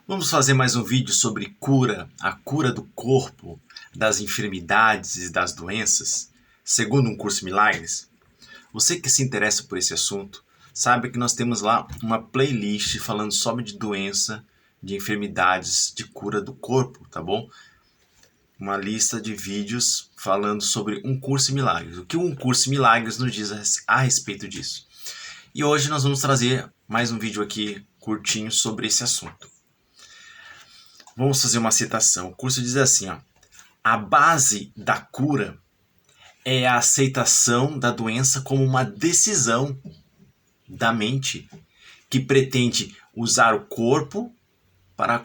Vamos fazer mais um vídeo sobre cura, a cura do corpo, das enfermidades e das doenças, segundo um curso Milagres. Você que se interessa por esse assunto, sabe que nós temos lá uma playlist falando só de doença, de enfermidades, de cura do corpo, tá bom? Uma lista de vídeos falando sobre um curso Milagres. O que um curso Milagres nos diz a respeito disso. E hoje nós vamos trazer mais um vídeo aqui curtinho sobre esse assunto. Vamos fazer uma citação. O curso diz assim, ó: a base da cura é a aceitação da doença como uma decisão da mente que pretende usar o corpo para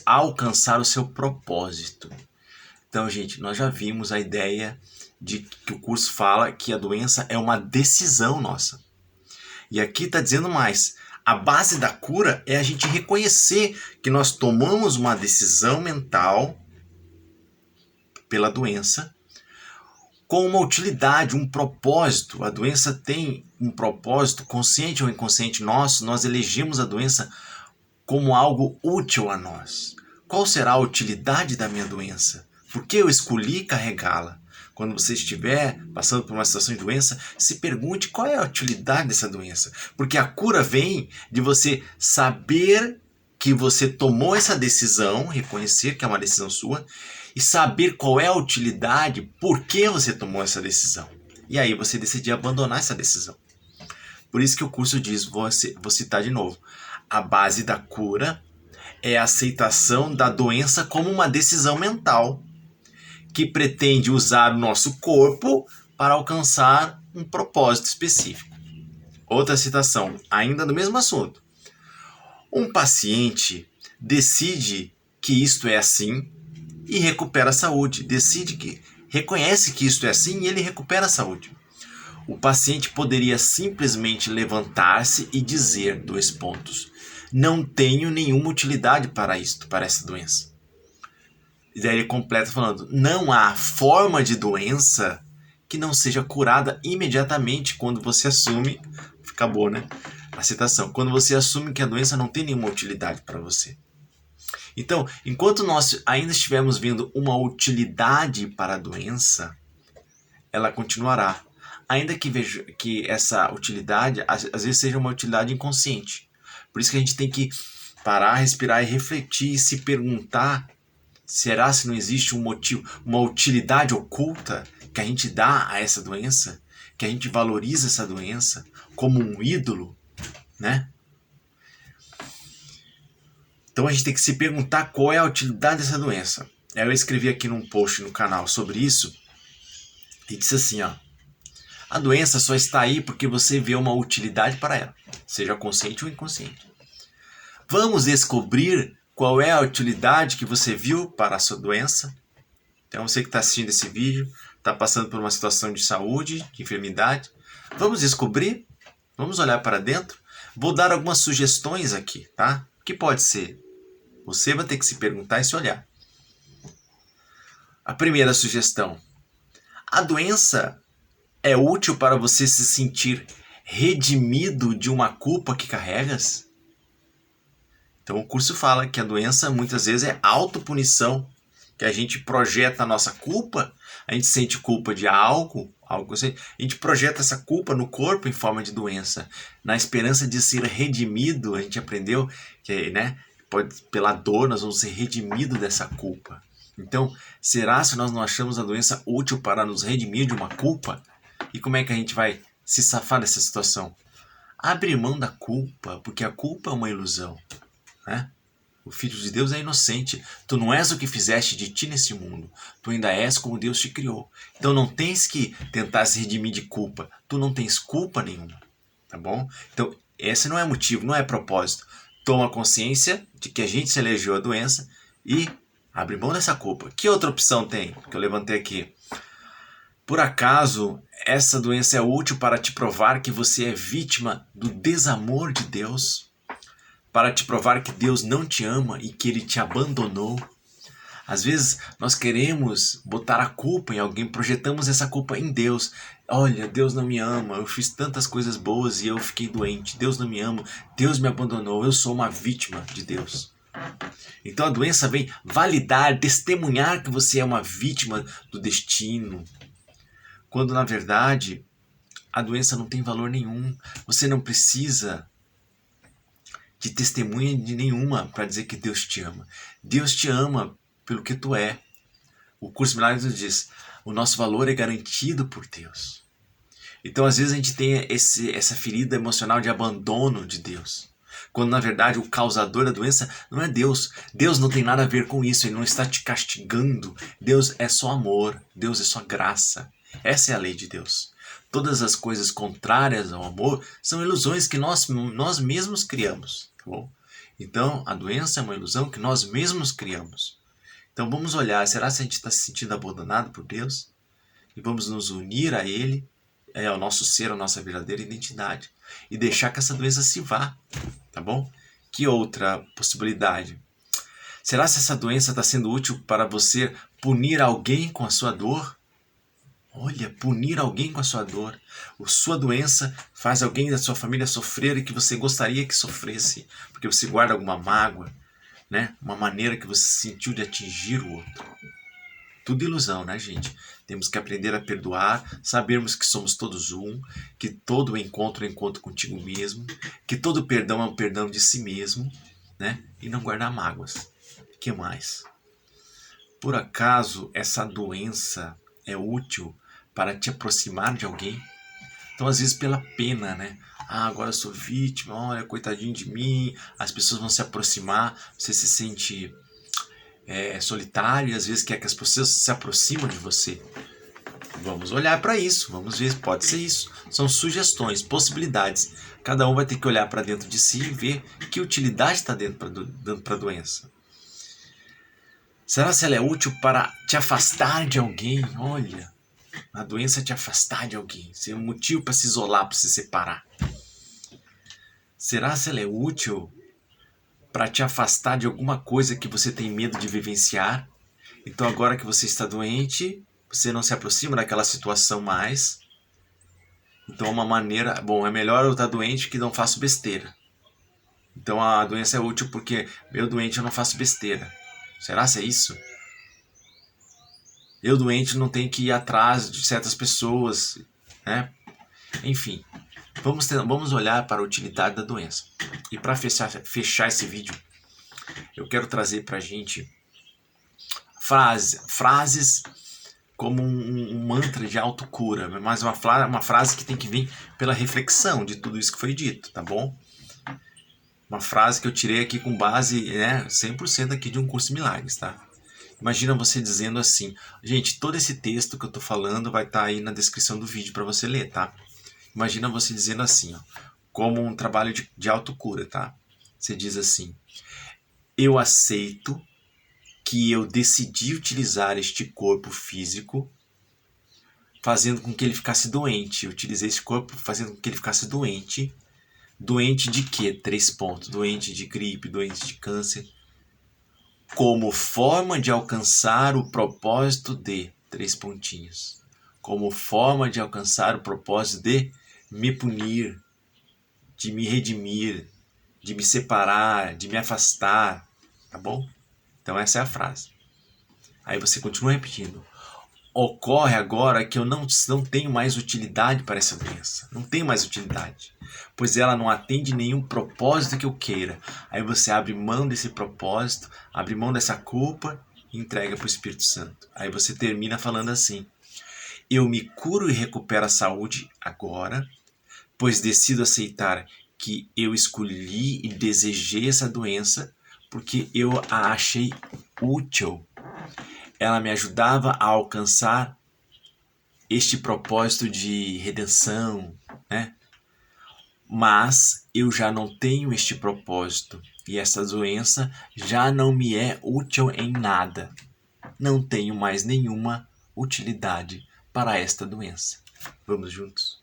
alcançar o seu propósito. Então, gente, nós já vimos a ideia de que o curso fala que a doença é uma decisão nossa. E aqui está dizendo mais. A base da cura é a gente reconhecer que nós tomamos uma decisão mental pela doença com uma utilidade, um propósito. A doença tem um propósito, consciente ou inconsciente nosso, nós elegemos a doença como algo útil a nós. Qual será a utilidade da minha doença? Por que eu escolhi carregá-la? Quando você estiver passando por uma situação de doença, se pergunte qual é a utilidade dessa doença. Porque a cura vem de você saber que você tomou essa decisão, reconhecer que é uma decisão sua, e saber qual é a utilidade, por que você tomou essa decisão. E aí você decidir abandonar essa decisão. Por isso que o curso diz, vou citar de novo, a base da cura é a aceitação da doença como uma decisão mental que pretende usar o nosso corpo para alcançar um propósito específico. Outra citação, ainda do mesmo assunto. Um paciente decide que isto é assim e recupera a saúde. Reconhece que isto é assim e ele recupera a saúde. O paciente poderia simplesmente levantar-se e dizer, não tenho nenhuma utilidade para isto, para essa doença. E daí ele completa falando, não há forma de doença que não seja curada imediatamente quando você assume, acabou, né? A citação, quando você assume que a doença não tem nenhuma utilidade para você. Então, enquanto nós ainda estivermos vendo uma utilidade para a doença, ela continuará. Ainda que essa utilidade, às vezes, seja uma utilidade inconsciente. Por isso que a gente tem que parar, respirar e refletir e se perguntar, será se não existe um motivo, uma utilidade oculta que a gente dá a essa doença? Que a gente valoriza essa doença como um ídolo, né? Então a gente tem que se perguntar qual é a utilidade dessa doença. Eu escrevi aqui num post no canal sobre isso e disse assim, ó: a doença só está aí porque você vê uma utilidade para ela, seja consciente ou inconsciente. Vamos descobrir qual é a utilidade que você viu para a sua doença. Então você que está assistindo esse vídeo, está passando por uma situação de saúde, de enfermidade. Vamos descobrir, vamos olhar para dentro. Vou dar algumas sugestões aqui, tá? O que pode ser? Você vai ter que se perguntar e se olhar. A primeira sugestão. A doença é útil para você se sentir redimido de uma culpa que carregas? Então o curso fala que a doença muitas vezes é autopunição, que a gente projeta a nossa culpa, a gente sente culpa de algo assim, a gente projeta essa culpa no corpo em forma de doença, na esperança de ser redimido. A gente aprendeu que, né, pela dor nós vamos ser redimidos dessa culpa. Então, será se nós não achamos a doença útil para nos redimir de uma culpa? E como é que a gente vai se safar dessa situação? Abre mão da culpa, porque a culpa é uma ilusão, né? O Filho de Deus é inocente. Tu não és o que fizeste de ti nesse mundo. Tu ainda és como Deus te criou. Então não tens que tentar se redimir de culpa. Tu não tens culpa nenhuma, tá bom? Então esse não é motivo, não é propósito. Toma consciência de que a gente se elegeu a doença e abre mão dessa culpa. Que outra opção tem que eu levantei aqui? Por acaso essa doença é útil para te provar que você é vítima do desamor de Deus? Para te provar que Deus não te ama e que Ele te abandonou? Às vezes nós queremos botar a culpa em alguém, projetamos essa culpa em Deus. Olha, Deus não me ama, eu fiz tantas coisas boas e eu fiquei doente. Deus não me ama, Deus me abandonou, eu sou uma vítima de Deus. Então a doença vem validar, testemunhar que você é uma vítima do destino, quando na verdade a doença não tem valor nenhum. Você não precisa de testemunha de nenhuma para dizer que Deus te ama. Deus te ama pelo que tu é. O curso Milagres nos diz, o nosso valor é garantido por Deus. Então às vezes a gente tem essa ferida emocional de abandono de Deus, quando na verdade o causador da doença não é Deus. Deus não tem nada a ver com isso, Ele não está te castigando. Deus é só amor, Deus é só graça. Essa é a lei de Deus. Todas as coisas contrárias ao amor são ilusões que nós mesmos criamos. Tá bom? Então a doença é uma ilusão que nós mesmos criamos. Então vamos olhar, será que a gente está se sentindo abandonado por Deus? E vamos nos unir a Ele, ao nosso ser, a nossa verdadeira identidade, e deixar que essa doença se vá, tá bom? Que outra possibilidade? Será que essa doença está sendo útil para você punir alguém com a sua dor? Olha, punir alguém com a sua dor. A sua doença faz alguém da sua família sofrer e que você gostaria que sofresse, porque você guarda alguma mágoa, né? Uma maneira que você sentiu de atingir o outro. Tudo ilusão, né, gente? Temos que aprender a perdoar, sabermos que somos todos um, que todo encontro é um encontro contigo mesmo, que todo perdão é um perdão de si mesmo, né? E não guardar mágoas. O que mais? Por acaso essa doença é útil para te aproximar de alguém? Então, às vezes, pela pena, né? Ah, agora eu sou vítima, olha, coitadinho de mim, as pessoas vão se aproximar, você se sente solitário e às vezes quer que as pessoas se aproximem de você. Vamos olhar para isso, vamos ver, pode ser isso. São sugestões, possibilidades. Cada um vai ter que olhar para dentro de si e ver que utilidade está dando para a doença. Será que ela é útil para te afastar de alguém? Olha, a doença é te afastar de alguém, ser um motivo para se isolar, para se separar. Será que ela é útil para te afastar de alguma coisa que você tem medo de vivenciar? Então agora que você está doente, você não se aproxima daquela situação mais. Então uma maneira, bom, é melhor eu estar doente que não faço besteira. Então a doença é útil porque eu doente eu não faço besteira. Será que é isso? Eu doente não tenho que ir atrás de certas pessoas, né? Enfim, vamos olhar para a utilidade da doença. E para fechar esse vídeo, eu quero trazer para a gente frases como um mantra de autocura, mas uma frase que tem que vir pela reflexão de tudo isso que foi dito, tá bom? Uma frase que eu tirei aqui com base, 100% aqui de um curso de milagres, tá? Imagina você dizendo assim, gente, todo esse texto que eu tô falando vai estar aí na descrição do vídeo para você ler, tá? Imagina você dizendo assim, ó, como um trabalho de autocura, tá? Você diz assim, eu aceito que eu decidi utilizar este corpo físico fazendo com que ele ficasse doente. Eu utilizei esse corpo fazendo com que ele ficasse doente. Doente de quê? 3 pontos. Doente de gripe, doente de câncer. Como forma de alcançar o propósito de 3 pontinhos. Como forma de alcançar o propósito de me punir, de me redimir, de me separar, de me afastar. Tá bom? Então essa é a frase. Aí você continua repetindo. Ocorre agora que eu não tenho mais utilidade para essa doença. Não tenho mais utilidade. Pois ela não atende nenhum propósito que eu queira. Aí você abre mão desse propósito, abre mão dessa culpa e entrega para o Espírito Santo. Aí você termina falando assim. Eu me curo e recupero a saúde agora, pois decido aceitar que eu escolhi e desejei essa doença porque eu a achei útil. Ela me ajudava a alcançar este propósito de redenção, né? Mas eu já não tenho este propósito e essa doença já não me é útil em nada. Não tenho mais nenhuma utilidade para esta doença. Vamos juntos?